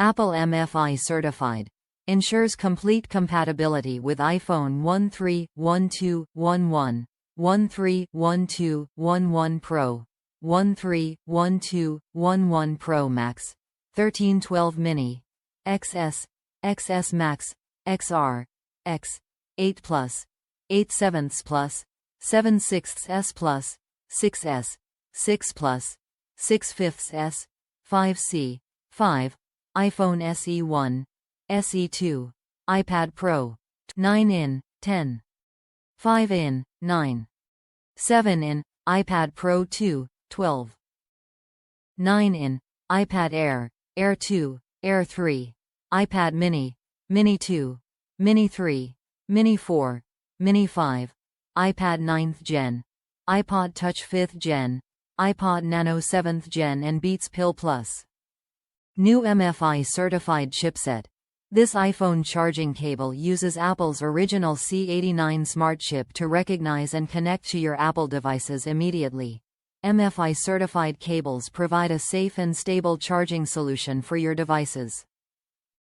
Apple MFI certified. Ensures complete compatibility with iPhone 13, 12, 11, 13, 12, 11 Pro, 13, 12, 11 Pro Max, 13, 12 Mini, XS, XS Max, XR, X, 8 Plus, 8 sevenths Plus, 7 sixths S Plus, 6S, 6 Plus, 6 fifths S, 5C, 5, iPhone SE 1, SE 2, iPad Pro, 9 in, 10, 5 in, 9, 7 in, iPad Pro 2, 12, 9 in, iPad Air, Air 2, Air 3, iPad Mini, Mini 2, Mini 3, Mini 4, Mini 5, iPad 9th Gen, iPod Touch 5th Gen, iPod Nano 7th Gen and Beats Pill Plus. New MFI certified chipset. This iPhone charging cable uses Apple's original C89 smart chip to recognize and connect to your Apple devices immediately. MFI certified cables provide a safe and stable charging solution for your devices.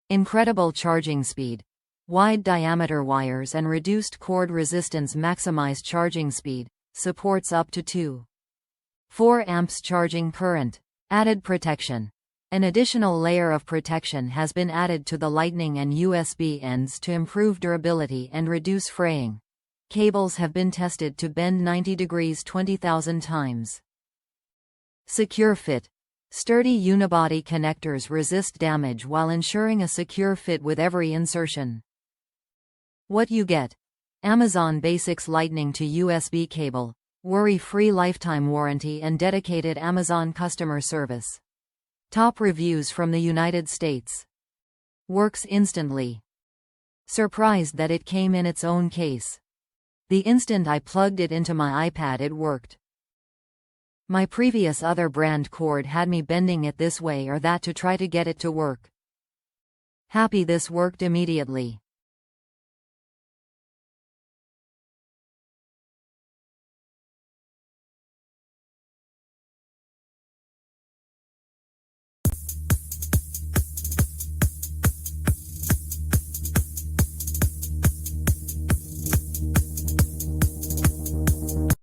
Incredible charging speed. Wide diameter wires and reduced cord resistance maximize charging speed, supports up to 2.4 amps charging current. Added protection. An additional layer of protection has been added to the Lightning and USB ends to improve durability and reduce fraying. Cables have been tested to bend 90 degrees 20,000 times. Secure fit. Sturdy unibody connectors resist damage while ensuring a secure fit with every insertion. What you get. Amazon Basics Lightning to USB cable, worry-free lifetime warranty and dedicated Amazon customer service. Top reviews from the United States. Works instantly. Surprised that it came in its own case. The instant I plugged it into my iPad it worked. My previous other brand cord had me bending it this way or that to try to get it to work. Happy this worked immediately.